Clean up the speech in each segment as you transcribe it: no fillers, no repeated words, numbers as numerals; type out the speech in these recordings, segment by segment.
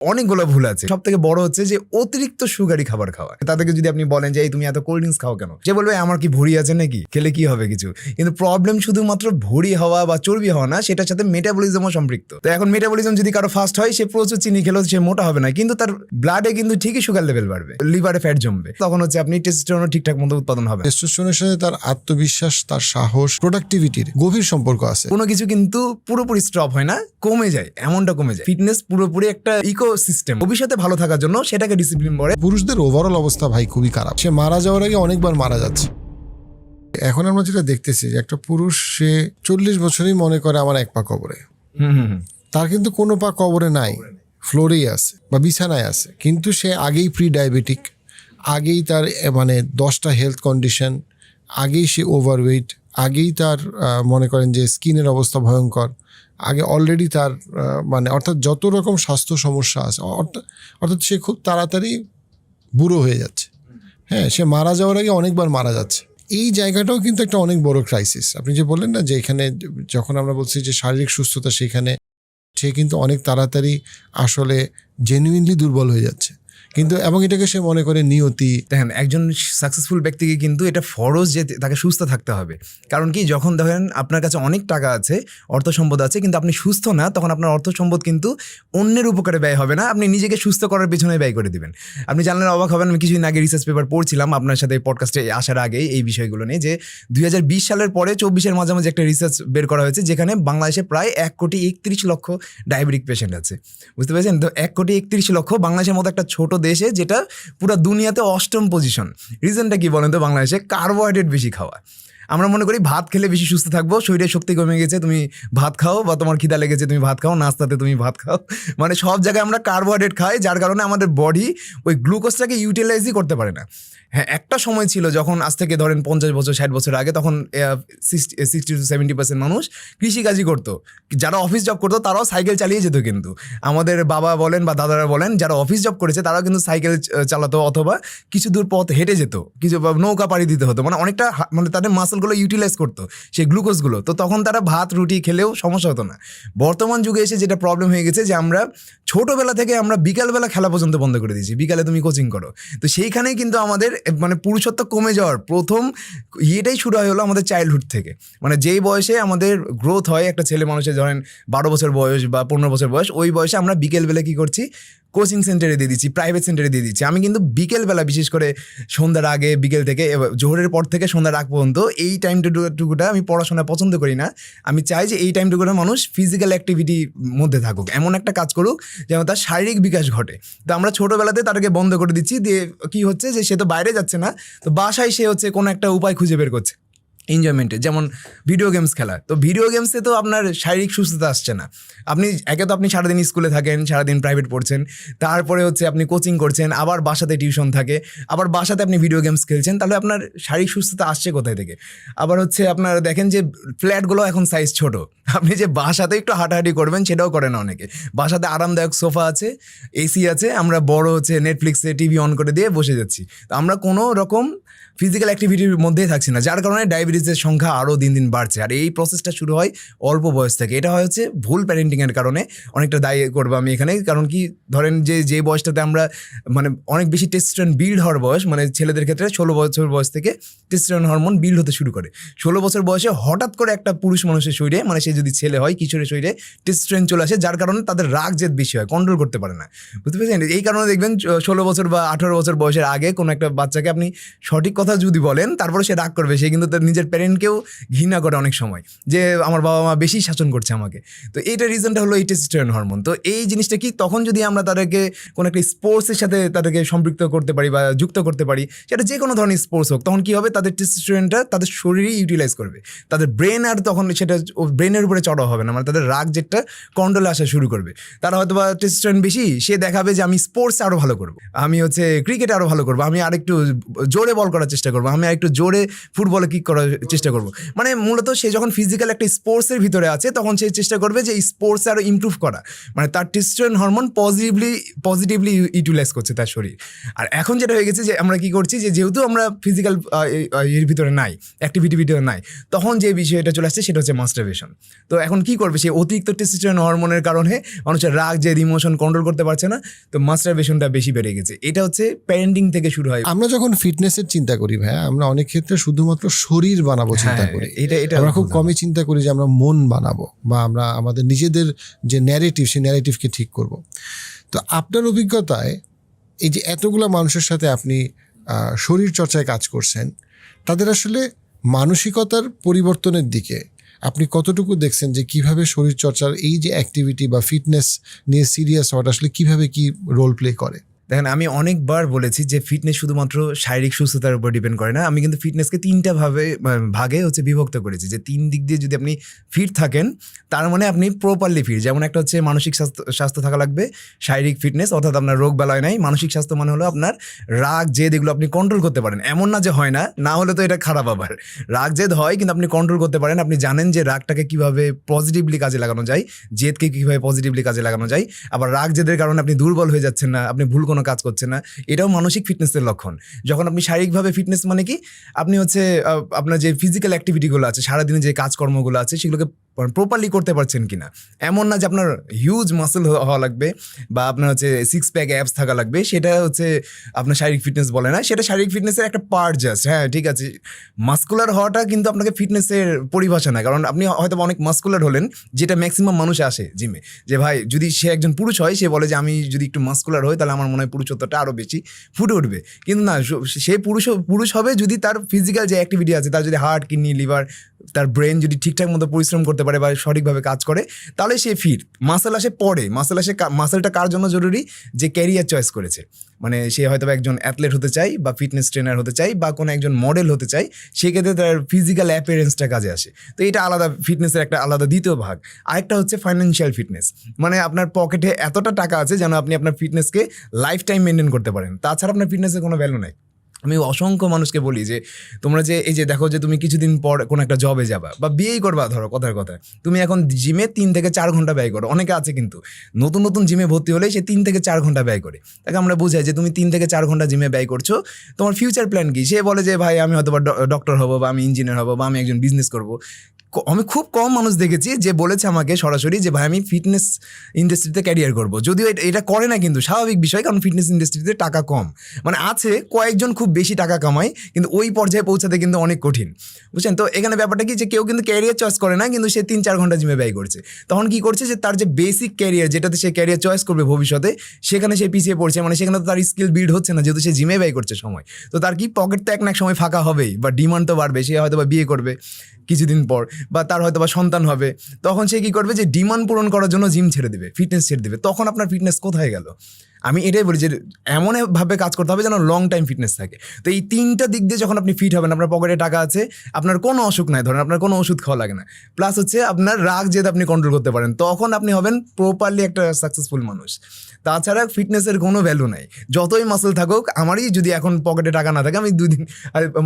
অনেকগুলো ভুল আছে। সব থেকে বড় হচ্ছে যে অতিরিক্ত সুগারি খাবার খাওয়া। তাদেরকে যদি আপনি বলেন যে এই তুমি এত কোল্ড ড্রিঙ্কস খাও কেন, সে বলবে আমার কি ভুঁড়ি আছে নাকি, খেলে কি হবে কিছু। কিন্তু প্রবলেম শুধুমাত্র ভুঁড়ি হওয়া বা চর্বি হওয়া না, সেটার সাথে মেটাবলিজমও সম্পৃক্ত। তো এখন মেটাবলিজম যদি কারো ফাস্ট হয়, সে প্রচুর চিনি খেলেও সে মোটা হবে না, কিন্তু তার ব্লাডে কিন্তু ঠিকই সুগার লেভেল বাড়বে, লিভারে ফ্যাট জমবে। তখন হচ্ছে আপনি টেস্টোস্টেরনও ঠিকঠাক মতো উৎপাদন হবে। টেস্টোস্টেরনের সাথে তার আত্মবিশ্বাস, তার সাহস, প্রোডাক্টিভিটির গভীর সম্পর্ক আছে। কোনো কিছু কিন্তু পুরোপুরি স্টপ হয় না, কমে যায়, এমনটা কমে যায়। ফিটনেস পুরোপুরি একটা ইকোসিস্টেম। ভবিষ্যতে ভালো থাকার জন্য সেটাকে ডিসিপ্লিন বলে। পুরুষদের ওভারঅল অবস্থা ভাই খুবই খারাপ। সে মারা যাওয়ার আগে অনেকবার মারা যাচ্ছে। এখন আমরা যেটা দেখতেছি যে একটা পুরুষ সে 40 বছরই মনে করে আমার এক পা কবরে, তার কিন্তু কোনো পা কবরে নাই, ফ্লোরেই আছে বা বিছানায় আছে, কিন্তু সে আগেই প্রি ডায়াবেটিক, আগেই তার মানে 10টা হেলথ কন্ডিশন, আগেই সে ওভারওয়েট, আগেই তার মনে করেন যে স্কিনের অবস্থা ভয়ঙ্কর, আগে অলরেডি তার মানে অর্থাৎ যত রকম স্বাস্থ্য সমস্যা আছে, অর্থাৎ সে খুব তাড়াতাড়ি বুড়ো হয়ে যাচ্ছে। হ্যাঁ, সে মারা যাওয়ার আগে অনেকবার মারা যাচ্ছে। এই জায়গাটাও কিন্তু একটা অনেক বড় ক্রাইসিস। আপনি যে বললেন না যে এখানে যখন আমরা বলছি যে শারীরিক সুস্থতা, সেখানে সে কিন্তু অনেক তাড়াতাড়ি আসলে জেনুইনলি দুর্বল হয়ে যাচ্ছে, কিন্তু এবং এটাকে সে মনে করে নিয়তি। দেখেন, একজন সাকসেসফুল ব্যক্তিকে কিন্তু এটা ফরজ যে তাকে সুস্থ থাকতে হবে। কারণ কি, যখন ধরেন আপনার কাছে অনেক টাকা আছে, অর্থ সম্পদ আছে, কিন্তু আপনি সুস্থ না, তখন আপনার অর্থ সম্পদ কিন্তু অন্যের উপকারে ব্যয় হবে না, আপনি নিজেকে সুস্থ করার পেছনে ব্যয় করে দিবেন। আপনি জানলেন অবাক হবেন, আমি কিছুদিন আগে রিসার্চ পেপার পড়ছিলাম আপনার সাথে পডকাস্টে আসার আগে এই বিষয়গুলো নিয়ে, যে 2020 সালের পরে 24-এর মাঝামাঝি একটা রিসার্চ বের করা হয়েছে, যেখানে বাংলাদেশে প্রায় 1,31,00,000 ডায়াবেটিক পেশেন্ট আছে। বুঝতে পেরেছেন তো? 1,31,00,000 বাংলাদেশের মতো একটা ছোট দেশে, যেটা পুরো দুনিয়াতে 8ম পজিশন। রিজনটা কি বলেন তো? বাংলাদেশে কার্বোহাইড্রেট বেশি খাওয়া। আমরা মনে করি ভাত খেলে বেশি সুস্থ থাকবো, শরীরের শক্তি কমে গেছে তুমি ভাত খাও, বা তোমার খিদা লেগেছে তুমি ভাত খাও, নাস্তাতে তুমি ভাত খাও, মানে সব জায়গায় আমরা কার্বোহাইড্রেট খাই, যার কারণে আমাদের বডি ওই গ্লুকোজটাকে ইউটিলাইজই করতে পারে না। হ্যাঁ, একটা সময় ছিল যখন আজ থেকে ধরেন 50 বছর 60 বছর আগে, তখন 60-70% মানুষ কৃষিকাজই করতো। যারা অফিস জব করতো তারাও সাইকেল চালিয়ে যেত, কিন্তু আমাদের বাবা বলেন বা দাদারা বলেন যারা অফিস জব করেছে তারাও কিন্তু সাইকেল চালাতো, অথবা কিছু দূর পথ হেঁটে যেত, কিছু নৌকা পাড়ি দিতে হতো, মানে অনেকটা মানে তাদের মাসেলগুলো ইউটিলাইজ করতো সেই গ্লুকোজগুলো। তো তখন তারা ভাত রুটি খেলেও সমস্যা হতো না। বর্তমান যুগে এসে যেটা প্রবলেম হয়ে গেছে, যে আমরা ছোটোবেলা থেকে আমরা বিকালবেলা খেলা পর্যন্ত বন্ধ করে দিয়েছি, বিকালে তুমি কোচিং করো। তো সেইখানেই কিন্তু আমাদের মানে পুরুষত্ব কমে যাওয়ার প্রথম ইয়েটাই শুরু হয় হলো আমাদের চাইল্ডহুড থেকে। মানে যেই বয়সে আমাদের গ্রোথ হয় একটা ছেলে মানুষের, ধরেন 12 বছর বয়স বা 15 বছর বয়স, ওই বয়সে আমরা বিকেলবেলা কী করছি, কোচিং সেন্টারে দিয়ে দিচ্ছি, প্রাইভেট সেন্টারে দিয়ে দিচ্ছি। আমি কিন্তু বিকেলবেলা, বিশেষ করে সন্ধ্যার আগে, বিকেল থেকে জোহরের পর থেকে সন্ধ্যার আগ পর্যন্ত এই টাইমটুকুটা আমি পড়াশোনা পছন্দ করি না। আমি চাই যে এই টাইমটুকুটা মানুষ ফিজিক্যাল অ্যাক্টিভিটির মধ্যে থাকুক, এমন একটা কাজ করুক যেন তার শারীরিক বিকাশ ঘটে। তো আমরা ছোটোবেলাতে তাদেরকে বন্ধ করে দিচ্ছি, দিয়ে কী হচ্ছে যে সে তো বাইরে যাচ্ছে না, তো বাসায় সে হচ্ছে কোনো একটা উপায় খুঁজে বের করছে এনজয়মেন্টে, যেমন ভিডিও গেমস খেলা। তো ভিডিও গেমসে তো আপনার শারীরিক সুস্থতা আসছে না। আপনি একে তো আপনি সারাদিন স্কুলে থাকেন, সারাদিন প্রাইভেট পড়ছেন, তারপরে হচ্ছে আপনি কোচিং করছেন, আবার বাসাতে টিউশন থাকে, আবার বাসাতে আপনি ভিডিও গেমস খেলছেন, তাহলে আপনার শারীরিক সুস্থতা আসছে কোথায় থেকে? আবার হচ্ছে আপনার দেখেন যে ফ্ল্যাটগুলো এখন সাইজ ছোট, আপনি যে বাসাতে একটু হাঁটাহাঁটি করবেন সেটাও করে না অনেকে। বাসাতে আরামদায়ক সোফা আছে, এসি আছে, আমরা বড় হচ্ছে নেটফ্লিক্সে টিভি অন করে দিয়ে বসে যাচ্ছি। তো আমরা কোনো রকম ফিজিক্যাল অ্যাক্টিভিটির মধ্যেই থাকছি না, যার কারণে ডায়াবেটিসের সংখ্যা আরও দিন দিন বাড়ছে। আর এই প্রসেসটা শুরু হয় অল্প বয়স থেকে। এটা হচ্ছে ভুল প্যারেন্টিংয়ের কারণে, অনেকটা দায়ী করবো আমি এখানে। কারণ কি, ধরেন যে বয়সটাতে আমরা মানে অনেক বেশি টেস্টোস্টেরন বিল্ড হওয়ার বয়স, মানে ছেলেদের ক্ষেত্রে 16 বছর বয়স থেকে টেস্টোস্টেরন হরমোন বিল্ড হতে শুরু করে। 16 বছর বয়সে হঠাৎ করে একটা পুরুষ মানুষের শরীরে, মানে সে যদি ছেলে হয়, কিশোরের শরীরে টেস্টোস্টেরন চলে আসে, যার কারণে তাদের রাগ জেদ বেশি হয়, কন্ট্রোল করতে পারে না। বুঝতে পেরেছেন? এই কারণে দেখবেন 16 বছর বা 18 বছর বয়সের আগে কোনো একটা বাচ্চাকে আপনি সঠিক কথা যদি বলেন, তারপরে সে রাগ করবে, সে কিন্তু তার নিজের প্যারেন্টকেও ঘৃণা করে অনেক সময়, যে আমার বাবা মা বেশি শাসন করছে আমাকে। তো এইটা রিজনটা হলো এই টেস্টোস্টেরন হরমোন। তো এই জিনিসটা কি, তখন যদি আমরা তাদেরকে কোনো একটা স্পোর্টসের সাথে তাদেরকে সম্পৃক্ত করতে পারি বা যুক্ত করতে পারি, সেটা যে কোনো ধরনের স্পোর্টস হোক, তখন কী হবে, তাদের টেস্টোস্টেরনটা তাদের শরীরেই ইউটিলাইজ করবে, তাদের ব্রেন আর তখন সেটা ব্রেনের উপরে চড়া হবে না, মানে তাদের রাগ যেটা কন্ট্রোলে আসা শুরু করবে। তারা হয়তো বা টেস্টোস্টেরন বেশি, সে দেখাবে যে আমি স্পোর্টসে আরও ভালো করবো, আমি হচ্ছে ক্রিকেটে আরও ভালো করবো, আমি আরেকটু জোরে বল করার চেষ্টা করবো, আমি আরেকটু জোরে ফুটবলে কিক করার চেষ্টা করব। মানে মূলত সে যখন ফিজিক্যাল একটা স্পোর্টসের ভিতরে আছে তখন সে চেষ্টা করবে যে স্পোর্টসে আরও ইমপ্রুভ করা, মানে তার টেস্টোস্টেরন হরমোন পজিটিভলি ইউটিলাইজ করছে তার শরীর। আর এখন যেটা হয়ে গেছে যে আমরা কি করছি, যে যেহেতু আমরা ফিজিক্যাল এর ভিতরে নাই, অ্যাক্টিভিটির ভিতরে নাই, তখন যে বিষয়টা চলে আসছে সেটা হচ্ছে মাস্টারবেশন। তো এখন কি করবে, সেই অতিরিক্ত টেস্টোস্টেরন হরমোনের কারণে মানুষের রাগ যে ইমোশন কন্ট্রোল করতে পারছে না, তো মাস্টারবেশনটা বেশি বেড়ে গেছে। এটা হচ্ছে প্যারেন্টিং থেকে শুরু হয়। আমরা যখন ফিটনেসের চিন্তা করি ভাইয়া, আমরা অনেক ক্ষেত্রে শুধুমাত্র শরীর বানাবো চিন্তা করি। এটা আমরা খুব কমই চিন্তা করি যে আমরা মন বানাবো বা আমরা আমাদের নিজেদের যে ন্যারেটিভ, সেই ন্যারেটিভকে ঠিক করব। তো আপনার অভিজ্ঞতায় এই যে এতগুলা মানুষের সাথে আপনি শরীর চর্চায় কাজ করছেন, তাদের আসলে মানসিকতার পরিবর্তনের দিকে আপনি কতটুকু দেখছেন, যে কিভাবে শরীরচর্চার এই যে অ্যাক্টিভিটি বা ফিটনেস নিয়ে সিরিয়াস হওয়াটা আসলে কিভাবে কি রোল প্লে করে? দেখেন, আমি অনেকবার বলেছি যে ফিটনেস শুধুমাত্র শারীরিক সুস্থতার উপর ডিপেন্ড করে না। আমি কিন্তু ফিটনেসকে তিনটা ভাগে হচ্ছে বিভক্ত করেছি, যে তিন দিক দিয়ে যদি আপনি ফিট থাকেন তার মানে আপনি প্রপারলি ফিট। যেমন একটা হচ্ছে মানসিক স্বাস্থ্য থাকা লাগবে, শারীরিক ফিটনেস অর্থাৎ আপনার রোগ বালাই নাই। মানসিক স্বাস্থ্য মানে হলো আপনার রাগ জেদ এগুলো আপনি কন্ট্রোল করতে পারেন, এমন না যে হয় না, না হলে তো এটা খারাপ। আবার রাগ জেদ হয় কিন্তু আপনি কন্ট্রোল করতে পারেন, আপনি জানেন যে রাগটাকে কিভাবে পজিটিভলি কাজে লাগানো যায়, জেদকে কীভাবে পজিটিভলি কাজে লাগানো যায়। আবার রাগ জেদের কারণে আপনি দুর্বল হয়ে যাচ্ছেন না, আপনি ভুল কোনো কাজ করছেন না, এটাও মানসিক ফিটনেসের লক্ষণ। যখন আপনি শারীরিকভাবে ফিটনেস মানে কি, আপনি হচ্ছে আপনার যে ফিজিক্যাল অ্যাক্টিভিটিগুলো আছে, সারাদিনে যে কাজকর্মগুলো আছে সেগুলোকে প্রপারলি করতে পারছেন কিনা। এমন না যে আপনার হিউজ মাসেল হওয়া লাগবে বা আপনার হচ্ছে সিক্স প্যাক অ্যাপস থাকা লাগবে, সেটা হচ্ছে আপনার শারীরিক ফিটনেস বলে না, সেটা শারীরিক ফিটনেসের একটা পার্ট জাস্ট। হ্যাঁ ঠিক আছে, মাস্কুলার হওয়াটা কিন্তু আপনাকে ফিটনেসের পরিভাষা না। কারণ আপনি হয়তো অনেক মাস্কুলার হলেন, যেটা ম্যাক্সিমাম মানুষ আসে জিমে, যে ভাই যদি সে একজন পুরুষ হয়, সে বলে যে আমি যদি একটু মাস্কুলার হই তাহলে আমার মনে হয় পুরুষত্বটা আরও বেশি ফুটে উঠবে। কিন্তু না, সে পুরুষ হবে যদি তার ফিজিক্যাল যে অ্যাক্টিভিটি আছে, তার যদি হার্ট, কিডনি, লিভার, তার ব্রেন যদি ঠিকঠাক মতো পরিশ্রম করতে পারে বা সঠিকভাবে কাজ করে, তাহলে সে ফিট। মাসেল আসে পরে, মাসেলটা কার জন্য জরুরি, যে ক্যারিয়ার চয়েস করেছে, মানে সে হয়তো একজন অ্যাথলেট হতে চাই বা ফিটনেস ট্রেনার হতে চাই বা কোনো একজন মডেল হতে চাই, সেক্ষেত্রে তার ফিজিক্যাল অ্যাপিয়ারেন্সটা কাজে আসে। তো এটা আলাদা, ফিটনেসের একটা আলাদা দ্বিতীয় ভাগ। আরেকটা হচ্ছে ফাইন্যান্সিয়াল ফিটনেস, মানে আপনার পকেটে এতটা টাকা আছে যেন আপনি আপনার ফিটনেসকে লাইফ টাইম মেনটেন করতে পারেন, তাছাড়া আপনার ফিটনেসের কোনো ভ্যালু নাই। আমি অসংখ্য মানুষকে বলি যে তোমরা যে এই যে দেখো যে তুমি কিছুদিন পর কোনো একটা জবে যাবা বা বিয়েই করবা, ধরো কথার কথা, তুমি এখন জিমে 3 থেকে 4 ঘন্টা ব্যয় করো। অনেকে আছে কিন্তু নতুন নতুন জিমে ভর্তি হলে সে 3 থেকে 4 ঘন্টা ব্যয় করে। তাকে আমরা বুঝাই যে তুমি 3 থেকে 4 ঘন্টা জিমে ব্যয় করছো, তোমার ফিউচার প্ল্যান কি? সে বলে যে ভাই আমি হয়তো বা ডক্টর হবো বা আমি ইঞ্জিনিয়ার হবো বা আমি একজন বিজনেস করবো। আমি খুব কম মানুষ দেখেছি যে বলেছে আমাকে সরাসরি যে ভাই আমি ফিটনেস ইন্ডাস্ট্রিতে ক্যারিয়ার করবো। যদিও এটা করে না, কিন্তু স্বাভাবিক বিষয়, কারণ ফিটনেস ইন্ডাস্ট্রিতে টাকা কম। মানে আছে কয়েকজন খুব বেশি টাকা কামায়, কিন্তু ওই পর্যায়ে পৌঁছাতে কিন্তু অনেক কঠিন, বুঝছেন? তো এখানে ব্যাপারটা কি, যে কেউ কিন্তু ক্যারিয়ার চয়েস করে না, কিন্তু সে 3-4 ঘন্টা জিমে ব্যয় করছে। তখন কি করছে, যে তার যে বেসিক ক্যারিয়ার, যেটাতে সে ক্যারিয়ার চয়েস করবে ভবিষ্যতে, সেখানে সে পিছিয়ে পড়ছে। মানে সেখানে তো তার স্কিল বিল্ড হচ্ছে না, যেহেতু সে জিমে ব্যয় করছে সময়। তো তার কি পকেট তো এক না এক সময় ফাঁকা হবেই, বা ডিমান্ড তো বাড়বে, সে হয়তো বা বিয়ে করবে কিছুদিন পর, বা তার হয়তো বা সন্তান হবে। তখন সে কি করবে, যে ডিমান্ড পূরণ করার জন্য জিম ছেড়ে দেবে, ফিটনেস ছেড়ে দেবে। তখন আপনার ফিটনেস কোথায় গেল? আমি এটাই বলি যে এমনভাবে কাজ করতে হবে যেন লং টাইম ফিটনেস থাকে। তো এই 3টা দিক দিয়ে যখন আপনি ফিট হবেন, আপনার পকেটে টাকা আছে, আপনার কোনো অসুখ নাই, ধরেন আপনার কোনো ওষুধ খাওয়া লাগে না, প্লাস হচ্ছে আপনার রাগ জেদ আপনি কন্ট্রোল করতে পারেন, তখন আপনি হবেন প্রপারলি একটা সাকসেসফুল মানুষ। তাছাড়া ফিটনেসের কোনো ভ্যালু নাই, যতই মাসেল থাকুক। আমারই যদি এখন পকেটে টাকা না থাকে, আমি 2 দিন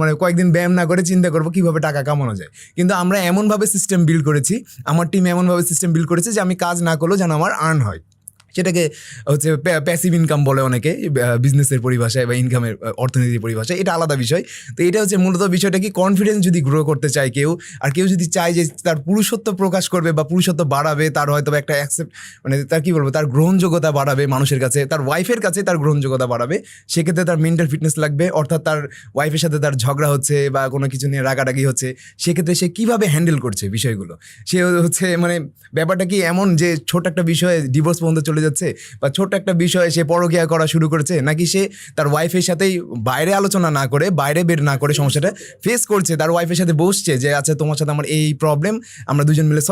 মানে কয়েকদিন ব্যায়াম না করে চিন্তা করবো কীভাবে টাকা কামানো যায়। কিন্তু আমরা এমনভাবে সিস্টেম বিল্ড করেছি, আমার টিম এমনভাবে সিস্টেম বিল্ড করেছে যে আমি কাজ না করলেও যেন আমার আর্ন হয়। সেটাকে হচ্ছে প্যাসিভ ইনকাম বলে অনেকে, বিজনেসের পরিভাষায় বা ইনকামের অর্থনীতির পরিভাষায়, এটা আলাদা বিষয়। তো এটা হচ্ছে মূলত বিষয়টা কি, কনফিডেন্স যদি গ্রো করতে চায় কেউ, আর কেউ যদি চায় যে তার পুরুষত্ব প্রকাশ করবে বা পুরুষত্ব বাড়াবে, তার হয়তো একটা অ্যাকসেপ্ট, মানে তার কী বলবো, তার গ্রহণযোগ্যতা বাড়াবে মানুষের কাছে, তার ওয়াইফের কাছে তার গ্রহণযোগ্যতা বাড়াবে, সেক্ষেত্রে তার মেন্টাল ফিটনেস লাগবে। অর্থাৎ তার ওয়াইফের সাথে তার ঝগড়া হচ্ছে বা কোনো কিছু নিয়ে রাগারাগি হচ্ছে, সেক্ষেত্রে সে কীভাবে হ্যান্ডেল করছে বিষয়গুলো। সে হচ্ছে মানে ব্যাপারটা কি এমন যে ছোট একটা বিষয়ে ডিভোর্স পর্যন্ত চলে যাচ্ছে, বা ছোট্ট একটা বিষয়ে সে পরকীয়া করা শুরু করেছে, নাকি সে তার ওয়াইফের সাথেই বাইরে আলোচনা না করে, বাইরে বের না করে সমস্যাটা ফেস করছে, তার ওয়াইফের সাথে বসছে যে আচ্ছা তোমার সাথে আমার এই প্রবলেম, আমরা দুজন মিলে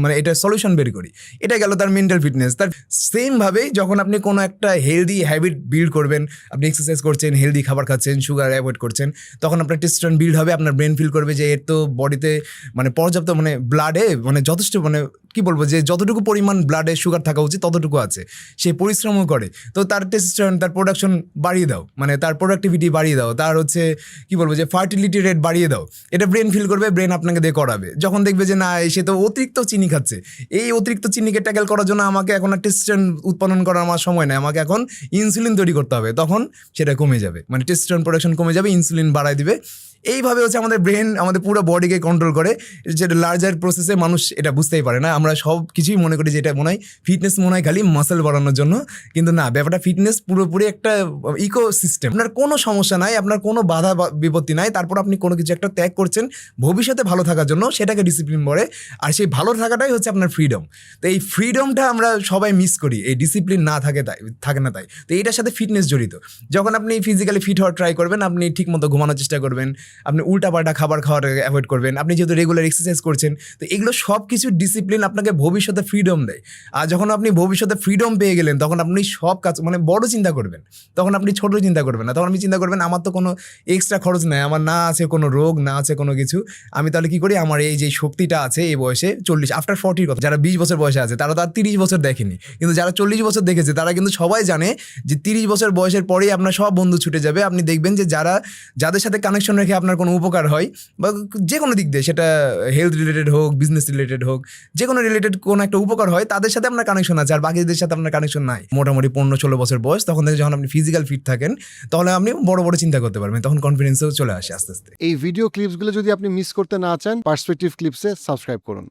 মানে এটা সলিউশন বের করি। এটা গেল তার মেন্টাল ফিটনেস। তার সেমভাবেই যখন আপনি কোনো একটা হেলদি হ্যাবিট বিল্ড করবেন, আপনি এক্সারসাইজ করছেন, হেলদি খাবার খাচ্ছেন, সুগার অ্যাভয়েড করছেন, তখন আপনার টেস্টোস্টেরন বিল্ড হবে, আপনার ব্রেন ফিল করবে যে এর তো বডিতে মানে পর্যাপ্ত মানে ব্লাডে মানে যথেষ্ট মানে কি বলবো যে যতটুকু পরিমাণ ব্লাডে সুগার থাকা উচিত ততটুকু আছে, সে পরিশ্রমও করে, তো তার টেস্টোস্টেরন, তার প্রোডাকশন বাড়িয়ে দাও, মানে তার প্রোডাক্টিভিটি বাড়িয়ে দাও, তার হচ্ছে কি বলবো যে ফার্টিলিটি রেট বাড়িয়ে দাও। এটা ব্রেন ফিল করবে, ব্রেন আপনাকে দিয়ে করাবে। যখন দেখবে যে না সে তো অতিরিক্ত চিনি খাচ্ছে, এই অতিরিক্ত চিনিকে ট্যাকেল করার জন্য আমাকে এখন আর টেস্টোস্টেরন উৎপাদন করার আমার সময় নেই, আমাকে এখন ইনসুলিন তৈরি করতে হবে, তখন সেটা কমে যাবে, মানে টেস্টোস্টেরন প্রোডাকশন কমে যাবে, ইনসুলিন বাড়ায় দিবে। এইভাবে হচ্ছে আমাদের ব্রেন আমাদের পুরো বডিকে কন্ট্রোল করে, যেটা লার্জার প্রসেসে মানুষ এটা বুঝতেই পারে না। আমরা সব কিছুই মনে করি যে এটা মনে হয় ফিটনেস, মনে হয় খালি মাসেল বাড়ানোর জন্য, কিন্তু না, ব্যাপারটা ফিটনেস পুরোপুরি একটা ইকোসিস্টেম। আপনার কোনো সমস্যা নাই, আপনার কোনো বাধা বিপত্তি নাই, তারপর আপনি কোনো কিছু একটা ত্যাগ করছেন ভবিষ্যতে ভালো থাকার জন্য, সেটাকে ডিসিপ্লিন বলে। আর সেই ভালো থাকাটাই হচ্ছে আপনার ফ্রিডম। তো এই ফ্রিডমটা আমরা সবাই মিস করি, এই ডিসিপ্লিন না থাকে না তাই। তো এইটার সাথে ফিটনেস জড়িত। যখন আপনি ফিজিক্যালি ফিট হওয়ার ট্রাই করবেন, আপনি ঠিক মতো ঘুমানোর চেষ্টা করবেন, আপনি উল্টাপাল্টা খাবার খাওয়ার অ্যাভয়েড করবেন, আপনি যেহেতু রেগুলার এক্সারসাইজ করছেন, তো এগুলো সব কিছু ডিসিপ্লিন আপনাকে ভবিষ্যতে ফ্রিডম দেয়। আর যখন আপনি ভবিষ্যতে ফ্রিডম পেয়ে গেলেন, তখন আপনি সব কাজ মানে বড় চিন্তা করবেন, তখন আপনি ছোট চিন্তা করবেন না, তখন আপনি চিন্তা করবেন আমার তো কোনো এক্সট্রা খরচ নাই, আমার না আছে কোনো রোগ, না আছে কোনো কিছু, আমি তাহলে কি করি, আমার এই যে শক্তিটা আছে এই বয়সে 40 আফটার 40 কথা, যারা 20 বছর বয়সে আছে তারা তো আর 30 বছর দেখেনি, কিন্তু যারা 40 বছর দেখেছে তারা কিন্তু সবাই জানে যে 30 বছর বয়সের পরেই আপনার সব বন্ধু ছুটে যাবে। আপনি দেখবেন যে যাদের সাথে কানেকশন রেখে আপনার কোনো উপকার হয়, বা যে কোনো দিক দিয়ে, সেটা হেলথ রিলেটেড হোক, বিজনেস রিলেটেড হোক, যে কোনো রিলেটেড কোনো একটা উপকার হয়, তাদের সাথে আপনার কানেকশন আছে, আর বাকিদের সাথে আপনার কানেকশন নাই। মোটামুটি 15-16 বছর বয়স, তখন থেকে যখন আপনি ফিজিক্যাল ফিট থাকেন, তাহলে আপনি বড় বড় চিন্তা করতে পারবেন, তখন কনফিডেন্সও চলে আসে আস্তে আস্তে। এই ভিডিও ক্লিপসগুলো যদি আপনি মিস করতে না চান, পার্সপেক্টিভ ক্লিপসে সাবস্ক্রাইব করুন।